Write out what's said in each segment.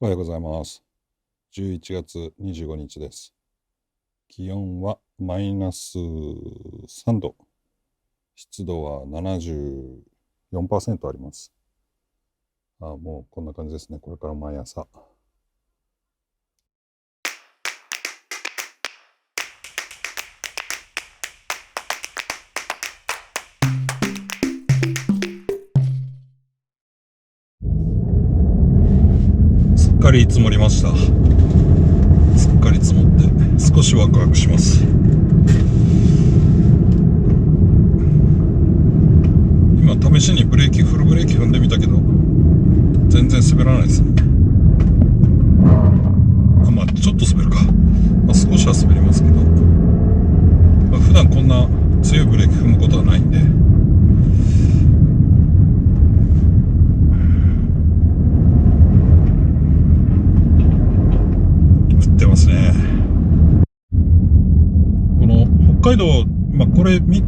おはようございます。11月25日です。気温はマイナス3度。湿度は74%あります。もうこんな感じですね。これから毎朝。すっかり積もりました。すっかり積もって少しワクワクします。今試しにフルブレーキ踏んでみたけど全然滑らないですね。ちょっと滑るか。少しは滑りますけど、普段こんな強いブレーキ踏むことはないんで。降ってますね。この北海道、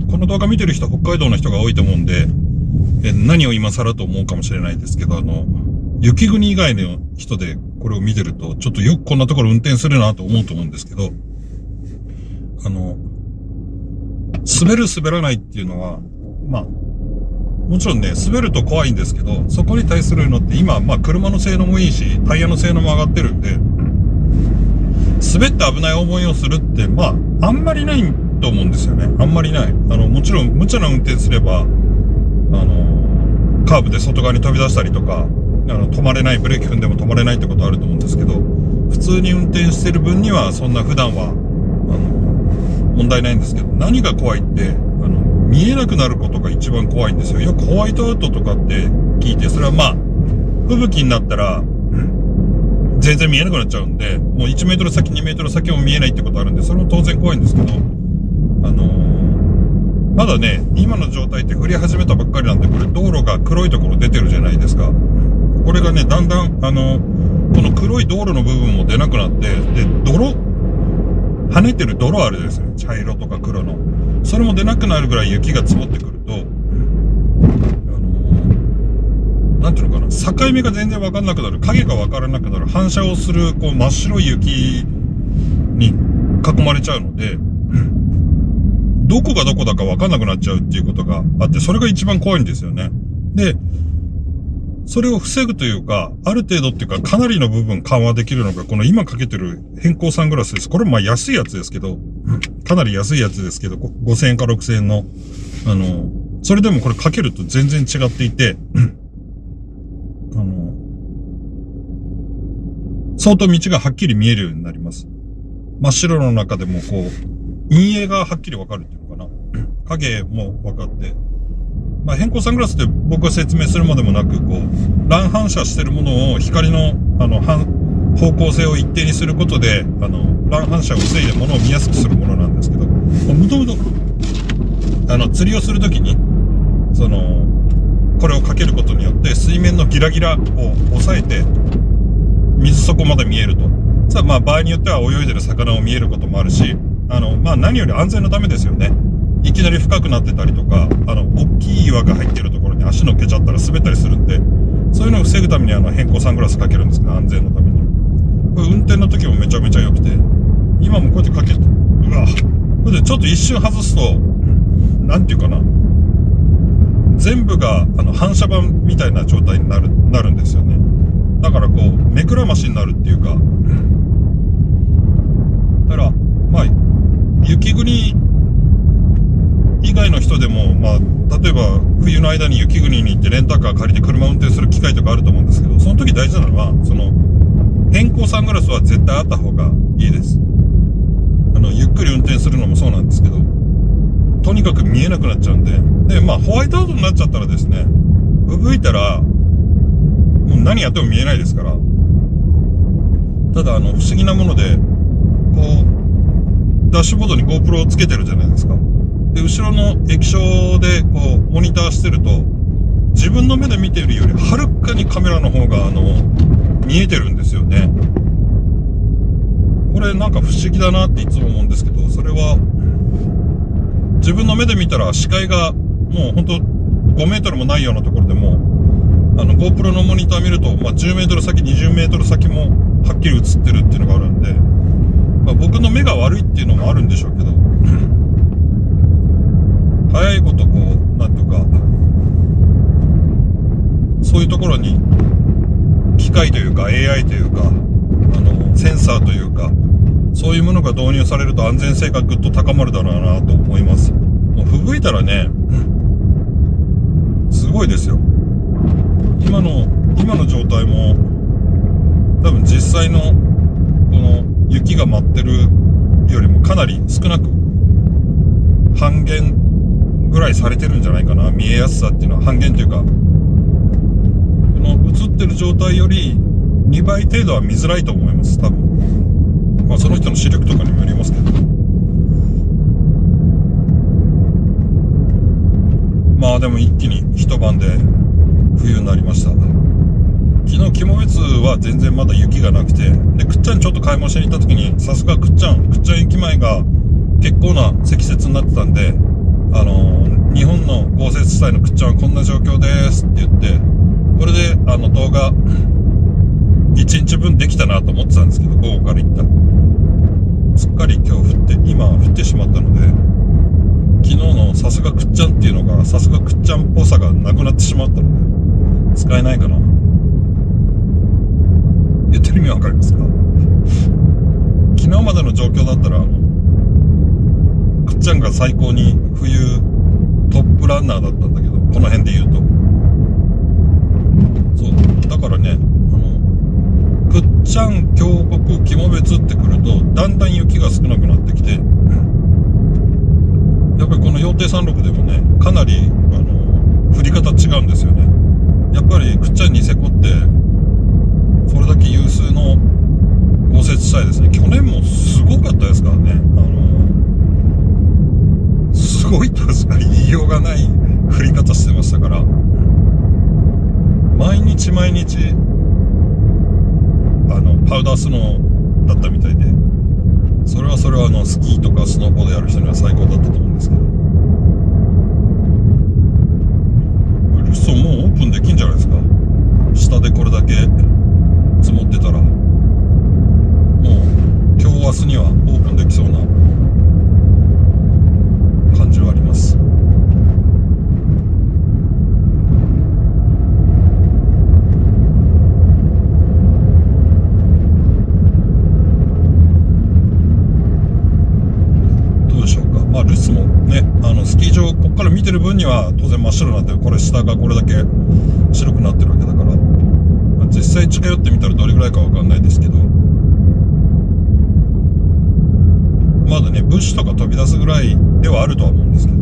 この動画見てる人は北海道の人が多いと思うんで、何を今更と思うかもしれないですけど、雪国以外の人でこれを見てると、ちょっとよくこんなところ運転するなと思うと思うんですけど、滑る滑らないっていうのは、もちろんね、滑ると怖いんですけど、そこに対するのって今、車の性能もいいし、タイヤの性能も上がってるんで、滑って危ない思いをするって、あんまりないと思うんですよね。あんまりない。もちろん、無茶な運転すれば、カーブで外側に飛び出したりとか、止まれない、ブレーキ踏んでも止まれないってことあると思うんですけど、普通に運転してる分には、そんな普段は、問題ないんですけど、何が怖いって、見えなくなることが一番怖いんですよ。いや、ホワイトアウトとかって聞いて、それは吹雪になったら、全然見えなくなっちゃうんで、もう1メートル先、2メートル先も見えないってことあるんで、それも当然怖いんですけど、まだね、今の状態って降り始めたばっかりなんで、これ道路が黒いところ出てるじゃないですか。これがね、だんだん、この黒い道路の部分も出なくなって、で、跳ねてる泥あるですね。茶色とか黒の。それも出なくなるぐらい雪が積もってくると、なんていうのかな、境目が全然わかんなくなる、影がわからなくなる、反射をする、真っ白い雪に囲まれちゃうので、どこがどこだかわかんなくなっちゃうっていうことがあって、それが一番怖いんですよね。で、それを防ぐというか、ある程度っていうか、かなりの部分緩和できるのが、この今かけてる変光サングラスです。これ安いやつですけど、かなり安いやつですけど、5000円か6000円の、それでもこれかけると全然違っていて、相当道がはっきり見えるようになります。真っ白の中でも陰影がはっきりわかるっていうのかな。影もわかって。変光サングラスって僕が説明するまでもなく、乱反射してるものを光の、方向性を一定にすることで、乱反射を防いでものを見やすくするものなんですけど、もともと、釣りをするときに、これをかけることによって、水面のギラギラを抑えて、水底まで見えると。さあ、場合によっては泳いでる魚を見えることもあるし、何より安全のためですよね。いきなり深くなってたりとか、大きい岩が入ってるところに足乗っけちゃったら滑ったりするんで、そういうのを防ぐために変光サングラスかけるんですけど、安全のために。これ運転の時もめちゃめちゃ良くて、今もこうやってかけて、これでちょっと一瞬外すと、なんていうかな、全部が反射板みたいな状態になるんですよね。だから目くらましになるっていうか、だから、雪国以外の人でも、例えば冬の間に雪国に行ってレンタカー借りて車運転する機会とかあると思うんですけど、その時大事なのは、変光サングラスは絶対あった方がいいです。ゆっくり運転するのもそうなんですけど、とにかく見えなくなっちゃうんで、ホワイトアウトになっちゃったらですね、吹雪いたら、もう何やっても見えないですから。ただ不思議なもので、ダッシュボードに GoPro をつけてるじゃないですか。で、後ろの液晶でモニターしてると、自分の目で見ているよりはるかにカメラの方が見えてるんですよね。これなんか不思議だなっていつも思うんですけど、それは自分の目で見たら視界がもうほんと5メートルもないようなところでも GoPro のモニター見ると、まあ、10メートル先、20メートル先もはっきり映ってるっていうのがあるんで、まあ、僕の目が悪いっていうのもあるんでしょうけど、早いことこう、なんていうか、そういうところに、機械というか AI というか、センサーというか、そういうものが導入されると安全性がぐっと高まるだろうなと思います。もう吹雪いたらね、すごいですよ。今の状態も、多分実際の、この雪が舞ってるよりもかなり少なく、半減ぐらいされてるんじゃないかな。見えやすさっていうのは半減というか、この映ってる状態より2倍程度は見づらいと思います、多分。まあその人の視力とかにもよりますけど。まあでも一気に一晩で冬になりました。昨日、肝別は全然まだ雪がなくて、で、くっちゃんちょっと買い物しに行った時に、さすがくっちゃん駅前が結構な積雪になってたんで、日本の豪雪地帯のくっちゃんはこんな状況ですって言って、これで動画1日分できたなと思ってたんですけど、午後から行った。すっかり今日今降ってしまったので、昨日のさすがくっちゃんっていうのが、さすがくっちゃんっぽさがなくなってしまったので、使えないかな。言ってる意味わかりますか？昨日までの状況だったら、くっちゃんが最高に冬トップランナーだったんだけど、この辺で言うと。そう。だからね、くっちゃん、峡谷、肝別ってくると、だんだん雪が少なくなってきて、やっぱりこの羊蹄山麓でもね、かなり、降り方違うんですよね。やっぱりくっちゃんにせこって、それだけ有数の豪雪地帯ですね。去年もすごかったですからね。すごいとしか言いようがない降り方してましたから、毎日毎日、パウダースノーだったみたいで、それはスキーとかスノーボードやる人には最高だったと思うんですけど、ルッソンもうオープンできんじゃないですか。下でこれだけ積もってたら、もう今日明日にはオープンできそうな感じはあります。どうでしょうか。まあルスもね、スキー場こっから見てる分には当然真っ白になってる。これ下がこれだけ白くなってるわけだから、実際近寄ってみたらどれぐらいかわかんないですけど、まだね、ブッシュとか飛び出すぐらいではあるとは思うんですけど、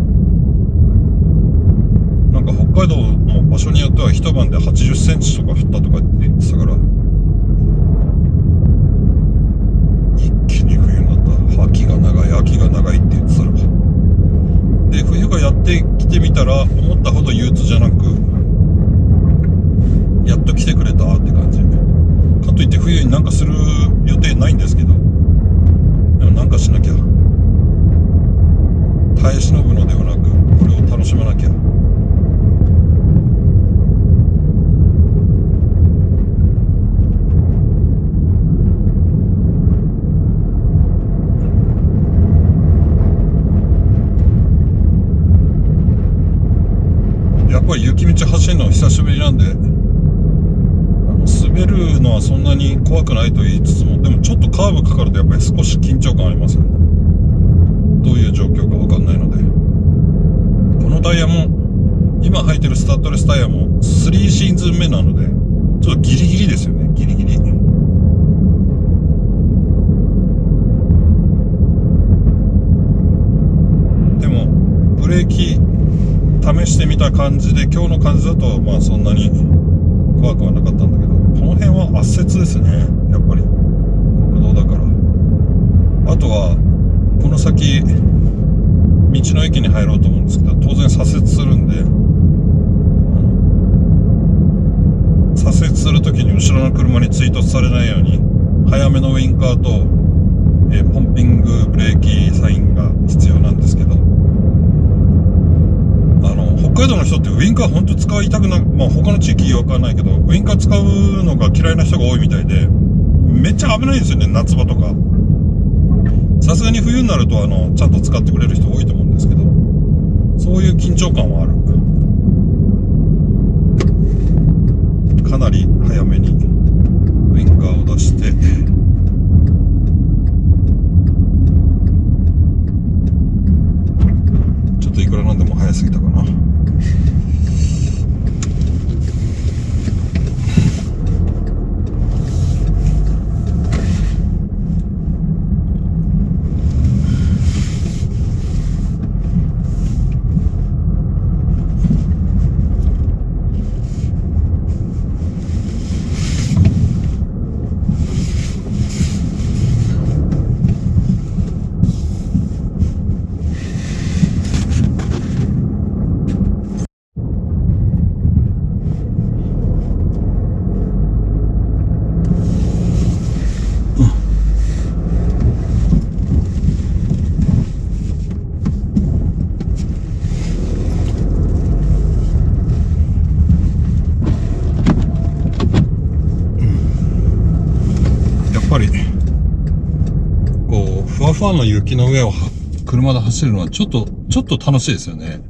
なんか北海道の場所によっては一晩で80センチとか降ったとかって言ってたから、一気に冬になった。秋が長い、秋が長いって言ってたら。で、冬がやってきてみたら、思ったほど憂鬱じゃなく、やっと来てくれたって感じ。かといって冬になんかする予定ないんですけど、でもなんかしなきゃ。耐え忍ぶのではなく、これを楽しまなきゃ。やっぱり雪道走るの久しぶりなんで、滑るのはそんなに怖くないと言いつつも、でもちょっとカーブかかるとやっぱり少し緊張感ありますよね。どういう状況かわかんないので。このタイヤも、今履いてるスタッドレスタイヤも3シーズン目なので、ちょっとギリギリですよね、ギリギリ。でも、ブレーキ試してみた感じで、今日の感じだと、まあそんなに怖くはなかったんだけど、この辺は圧雪ですね、やっぱり。国道だから。あとは、この先、道の駅に入ろうと思うんですけど、当然左折するんで、左折するときに後ろの車に追突されないように、早めのウインカーと、ポンピングブレーキサインが必要なんですけど、北海道の人ってウインカーほんと使いたくない、まあ他の地域わかんないけど、ウインカー使うのが嫌いな人が多いみたいで、めっちゃ危ないんですよね、夏場とか。さすがに冬になるとちゃんと使ってくれる人多いと思うんですけど、そういう緊張感はある。かなり早めにウインカーを出して、ちょっといくらなんでも早すぎたかな。やっぱりこうふわふわの雪の上を車で走るのはちょっと楽しいですよね。